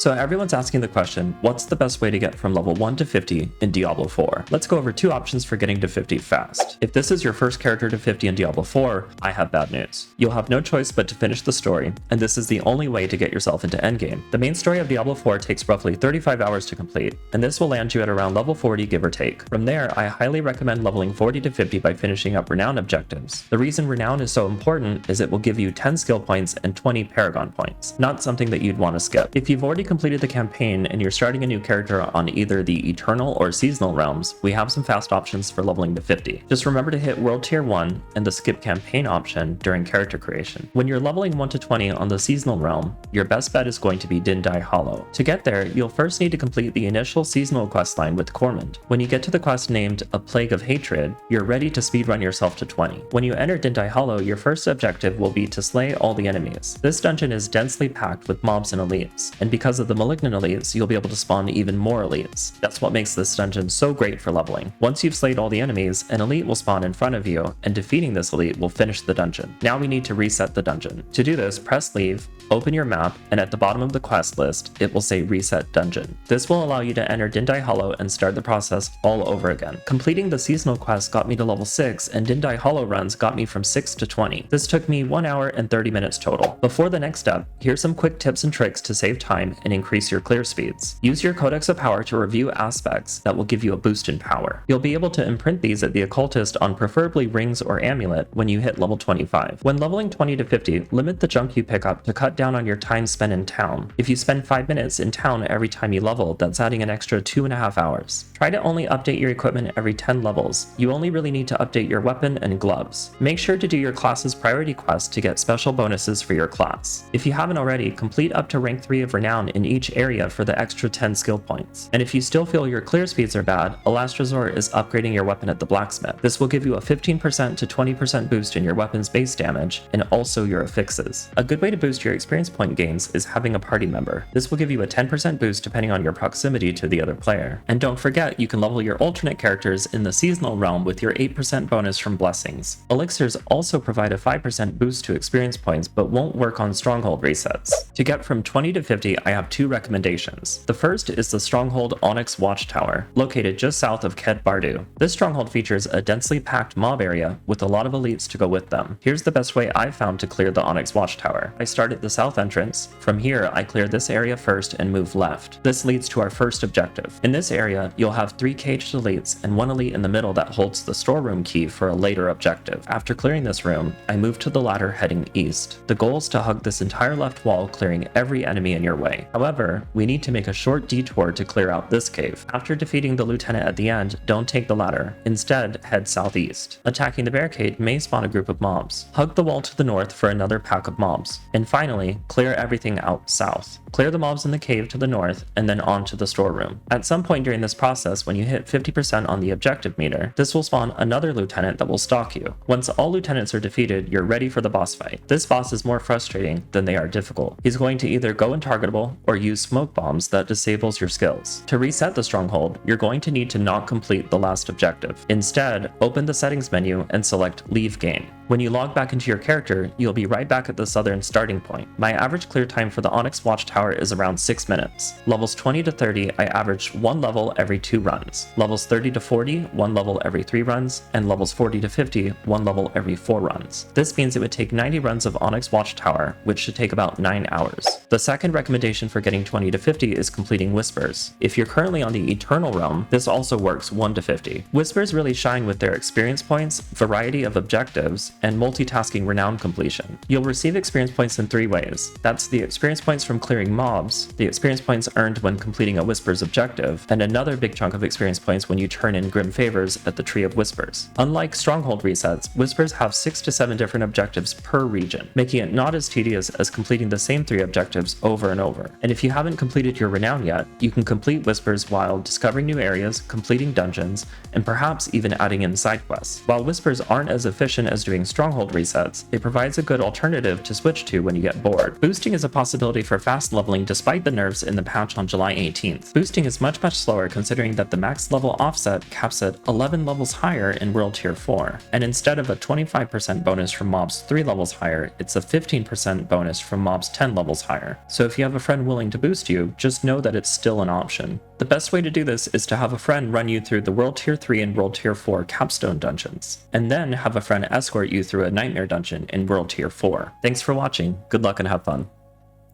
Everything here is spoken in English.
So everyone's asking the question, what's the best way to get from level 1 to 50 in Diablo 4? Let's go over 2 options for getting to 50 fast. If this is your first character to 50 in Diablo 4, I have bad news. You'll have no choice but to finish the story, and this is the only way to get yourself into endgame. The main story of Diablo 4 takes roughly 35 hours to complete, and this will land you at around level 40 give or take. From there, I highly recommend leveling 40 to 50 by finishing up Renown objectives. The reason Renown is so important is it will give you 10 skill points and 20 paragon points, not something that you'd want to skip. If you've already completed the campaign and you're starting a new character on either the Eternal or Seasonal realms, we have some fast options for leveling to 50. Just remember to hit World Tier 1 and the skip campaign option during character creation. When you're leveling 1 to 20 on the Seasonal realm, your best bet is going to be Dindai Hollow. To get there, you'll first need to complete the initial seasonal questline with Cormond. When you get to the quest named A Plague of Hatred, you're ready to speedrun yourself to 20. When you enter Dindai Hollow, your first objective will be to slay all the enemies. This dungeon is densely packed with mobs and elites, and because of the malignant elites, you'll be able to spawn even more elites. That's what makes this dungeon so great for leveling. Once you've slayed all the enemies, an elite will spawn in front of you, and defeating this elite will finish the dungeon. Now we need to reset the dungeon. To do this, press leave, open your map, and at the bottom of the quest list, it will say Reset Dungeon. This will allow you to enter Dindai Hollow and start the process all over again. Completing the seasonal quest got me to level 6, and Dindai Hollow runs got me from 6 to 20. This took me 1 hour and 30 minutes total. Before the next step, here's some quick tips and tricks to save time and increase your clear speeds. Use your Codex of Power to review aspects that will give you a boost in power. You'll be able to imprint these at the Occultist on preferably rings or amulet when you hit level 25. When leveling 20 to 50, limit the junk you pick up to cut down on your time spent in town. If you spend 5 minutes in town every time you level, that's adding an extra 2.5 hours. Try to only update your equipment every 10 levels. You only really need to update your weapon and gloves. Make sure to do your class's priority quest to get special bonuses for your class. If you haven't already, complete up to rank 3 of Renown in each area for the extra 10 skill points. And if you still feel your clear speeds are bad, a last resort is upgrading your weapon at the blacksmith. This will give you a 15% to 20% boost in your weapon's base damage and also your affixes. A good way to boost your experience point gains is having a party member. This will give you a 10% boost depending on your proximity to the other player. And don't forget, you can level your alternate characters in the seasonal realm with your 8% bonus from blessings. Elixirs also provide a 5% boost to experience points but won't work on stronghold resets. To get from 20 to 50, I have 2 recommendations. The first is the Stronghold Onyx Watchtower, located just south of Ked Bardu. This stronghold features a densely packed mob area with a lot of elites to go with them. Here's the best way I've found to clear the Onyx Watchtower. I start at the south entrance. From here, I clear this area first and move left. This leads to our first objective. In this area, you'll have 3 caged elites and 1 elite in the middle that holds the storeroom key for a later objective. After clearing this room, I move to the ladder heading east. The goal is to hug this entire left wall, clearing every enemy in your way. However, we need to make a short detour to clear out this cave. After defeating the lieutenant at the end, don't take the ladder. Instead, head southeast. Attacking the barricade may spawn a group of mobs. Hug the wall to the north for another pack of mobs. And finally, clear everything out south. Clear the mobs in the cave to the north, and then on to the storeroom. At some point during this process, when you hit 50% on the objective meter, this will spawn another lieutenant that will stalk you. Once all lieutenants are defeated, you're ready for the boss fight. This boss is more frustrating than they are difficult. He's going to either go untargetable or use smoke bombs that disables your skills. To reset the stronghold, you're going to need to not complete the last objective. Instead, open the settings menu and select Leave Game. When you log back into your character, you'll be right back at the southern starting point. My average clear time for the Onyx Watchtower is around 6 minutes. Levels 20 to 30, I averaged 1 level every 2 runs. Levels 30 to 40, 1 level every 3 runs, and levels 40 to 50, 1 level every 4 runs. This means it would take 90 runs of Onyx Watchtower, which should take about 9 hours. The second recommendation for getting 20 to 50 is completing Whispers. If you're currently on the Eternal Realm, this also works 1 to 50. Whispers really shine with their experience points, variety of objectives, and multitasking Renown completion. You'll receive experience points in 3 ways. That's the experience points from clearing mobs, the experience points earned when completing a Whispers objective, and another big chunk of experience points when you turn in Grim Favors at the Tree of Whispers. Unlike Stronghold resets, Whispers have 6 to 7 different objectives per region, making it not as tedious as completing the same 3 objectives over and over. And if you haven't completed your Renown yet, you can complete Whispers while discovering new areas, completing dungeons, and perhaps even adding in side quests. While Whispers aren't as efficient as doing Stronghold resets, it provides a good alternative to switch to when you get bored. Boosting is a possibility for fast leveling despite the nerfs in the patch on July 18th. Boosting is much slower considering that the max level offset caps at 11 levels higher in World Tier 4, and instead of a 25% bonus from mobs 3 levels higher, it's a 15% bonus from mobs 10 levels higher. So if you have a friend willing willing to boost you, just know that it's still an option. The best way to do this is to have a friend run you through the World Tier 3 and World Tier 4 capstone dungeons, and then have a friend escort you through a Nightmare dungeon in World Tier 4. Thanks for watching, good luck and have fun.